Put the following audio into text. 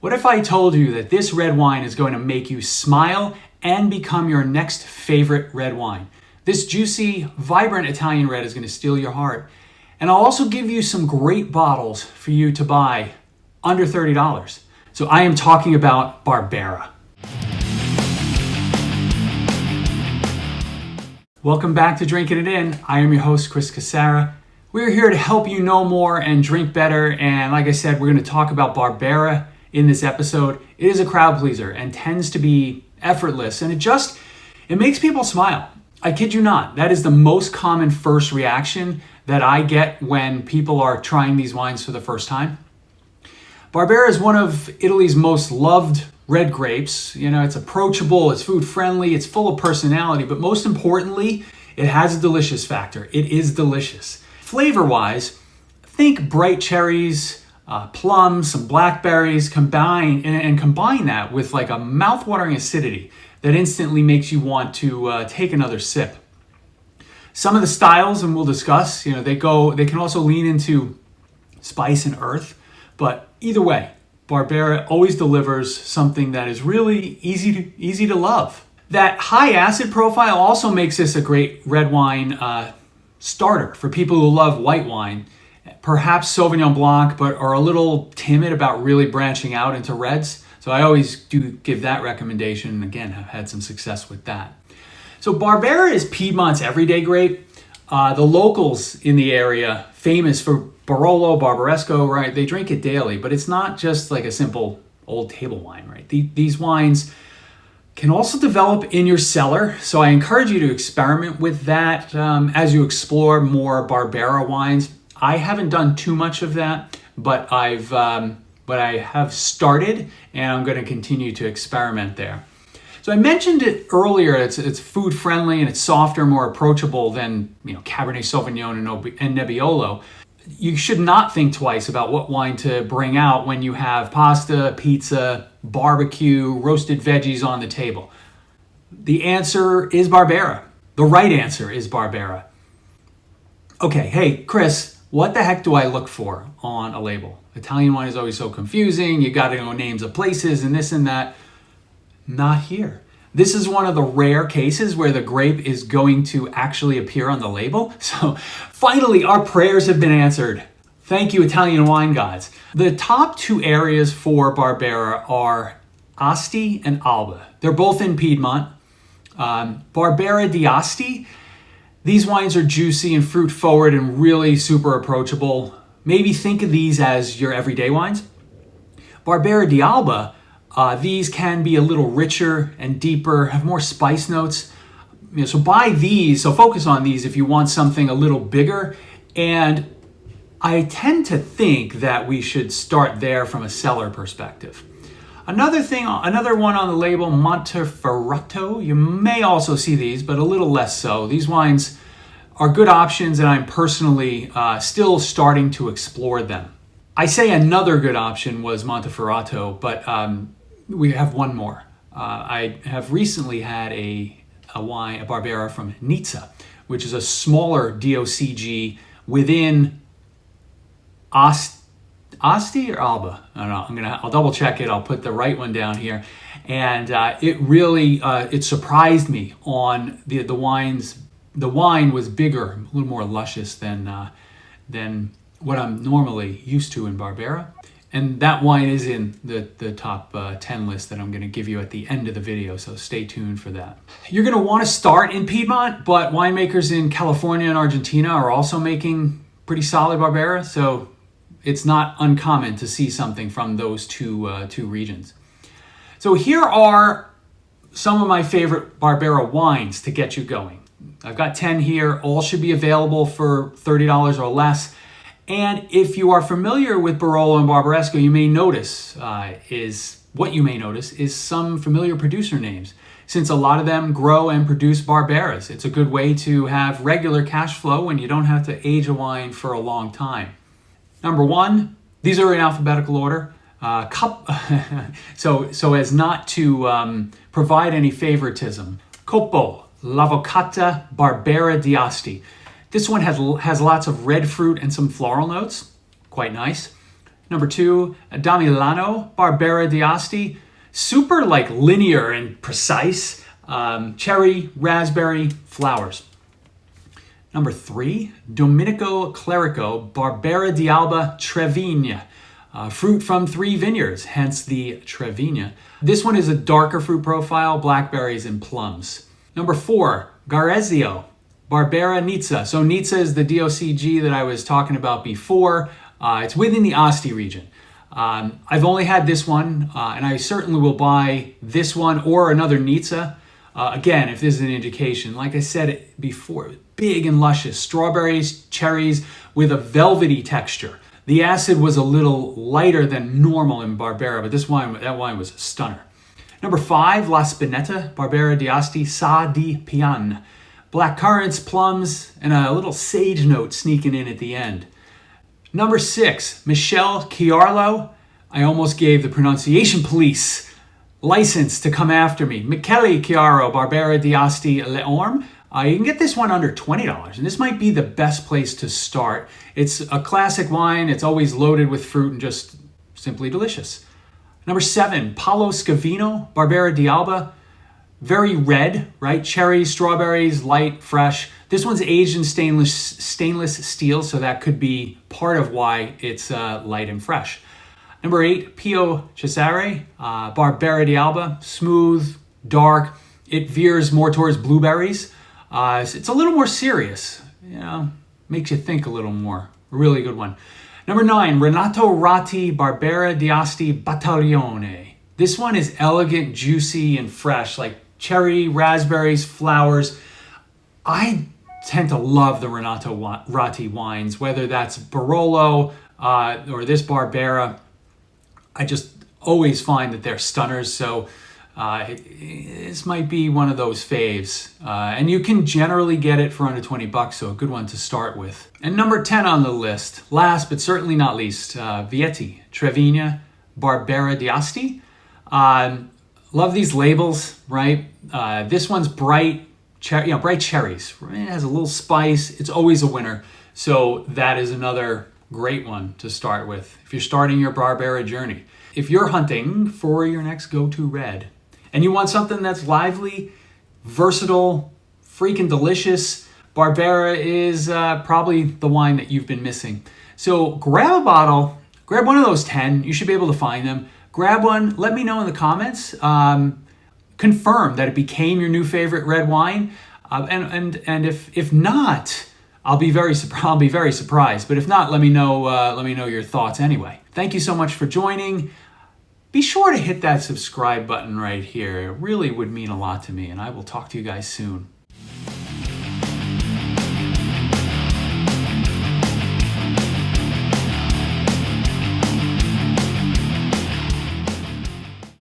What if I told you that this red wine is going to make you smile and become your next favorite red wine? This juicy, vibrant Italian red is going to steal your heart. And I'll also give you some great bottles for you to buy under $30. So I am talking about Barbera. Welcome back to Drinking It In. I am your host, Chris Casara. We're here to help you know more and drink better. And like I said, we're going to talk about Barbera in this episode. It is a crowd pleaser and tends to be effortless. And it makes people smile. I kid you not. That is the most common first reaction that I get when people are trying these wines for the first time. Barbera is one of Italy's most loved red grapes. You know, it's approachable, it's food friendly, it's full of personality, but most importantly, it has a delicious factor. It is delicious. Flavor-wise, think bright cherries, plum, some blackberries, combine that with like a mouth-watering acidity that instantly makes you want to take another sip. Some of the styles, and we'll discuss, they can also lean into spice and earth, but either way, Barbera always delivers something that is really easy to love. That high acid profile also makes this a great red wine starter for people who love white wine, perhaps Sauvignon Blanc, but are a little timid about really branching out into reds. So I always do give that recommendation, and again, have had some success with that. So Barbera is Piedmont's everyday grape. The locals in the area, famous for Barolo, Barbaresco, right? They drink it daily, but it's not just like a simple old table wine, right? These wines can also develop in your cellar. So I encourage you to experiment with that as you explore more Barbera wines. I haven't done too much of that, but I have started, and I'm going to continue to experiment there. So I mentioned it earlier. It's food friendly and it's softer, more approachable than Cabernet Sauvignon and Nebbiolo. You should not think twice about what wine to bring out when you have pasta, pizza, barbecue, roasted veggies on the table. The answer is Barbera. The right answer is Barbera. Okay, hey, Chris, what the heck do I look for on a label? Italian wine is always so confusing. You got to know names of places and this and that. Not here. This is one of the rare cases where the grape is going to actually appear on the label. So finally, our prayers have been answered. Thank you, Italian wine gods. The top two areas for Barbera are Asti and Alba. They're both in Piedmont. Barbera di Asti, these wines are juicy and fruit forward and really super approachable. Maybe think of these as your everyday wines. Barbera di Alba, these can be a little richer and deeper, have more spice notes. So focus on these if you want something a little bigger. And I tend to think that we should start there from a cellar perspective. Another one on the label, Monteferrato. You may also see these, but a little less so. These wines are good options, and I'm personally still starting to explore them. I say another good option was Monteferrato, but we have one more. I have recently had a Barbera from Nizza, which is a smaller DOCG within Asti or Alba. I don't know. I'll double check it. I'll put the right one down here. And it really it surprised me on the wines. The wine was bigger, a little more luscious than what I'm normally used to in Barbera. And that wine is in the top 10 list that I'm going to give you at the end of the video, so stay tuned for that. You're going to want to start in Piedmont, but winemakers in California and Argentina are also making pretty solid Barbera, so it's not uncommon to see something from those two regions. So here are some of my favorite Barbera wines to get you going. I've got 10 here. All should be available for $30 or less. And if you are familiar with Barolo and Barbaresco, you may notice is some familiar producer names, since a lot of them grow and produce Barberas. It's a good way to have regular cash flow when you don't have to age a wine for a long time. Number one, these are in alphabetical order. So as not to provide any favoritism. Coppo, L'Avocata, Barbera di Asti. This one has lots of red fruit and some floral notes. Quite nice. Number 2, Da Milano Barbera d'Asti. Super like linear and precise. Cherry, raspberry, flowers. Number 3, Domenico Clerico Barbera d'Alba Treviña. Fruit from 3 vineyards, hence the Treviña. This one is a darker fruit profile, blackberries and plums. Number 4, Garezio Barbera Nizza. So Nizza is the DOCG that I was talking about before. It's within the Asti region. I've only had this one, and I certainly will buy this one or another Nizza. Again, if this is an indication, like I said before, big and luscious. Strawberries, cherries with a velvety texture. The acid was a little lighter than normal in Barbera, but that wine was a stunner. Number 5, La Spinetta Barbera d'Asti Sa di Pian. Black currants, plums, and a little sage note sneaking in at the end. Number 6, Michel Chiarlo. I almost gave the pronunciation police license to come after me. Michele Chiaro Barbera d'Asti L'Orme. You can get this one under $20, and this might be the best place to start. It's a classic wine. It's always loaded with fruit and just simply delicious. Number 7, Palo Scavino Barbera d'Alba. Very red, right? Cherries, strawberries, light, fresh. This one's aged in stainless steel, so that could be part of why it's light and fresh. Number 8, Pio Cesare Barbera d'Alba. Smooth, dark. It veers more towards blueberries. It's a little more serious, makes you think a little more. A really good one. Number 9, Renato Ratti Barbera d'Asti Battaglione. This one is elegant, juicy, and fresh, like cherry, raspberries, flowers. I tend to love the Renato Ratti wines, whether that's Barolo or this Barbera. I just always find that they're stunners, so this might be one of those faves. And you can generally get it for under $20, so a good one to start with. And number 10 on the list, last but certainly not least, Vietti Treviña Barbera d'Asti. Love these labels, right? This one's bright cherries. It has a little spice. It's always a winner. So that is another great one to start with if you're starting your Barbera journey. If you're hunting for your next go-to red, and you want something that's lively, versatile, freaking delicious, Barbera is probably the wine that you've been missing. So grab a bottle, grab one of those 10. You should be able to find them. Grab one. Let me know in the comments. Confirm that it became your new favorite red wine. And if not, I'll be very surprised. But if not, let me know your thoughts anyway. Thank you so much for joining. Be sure to hit that subscribe button right here. It really would mean a lot to me, and I will talk to you guys soon.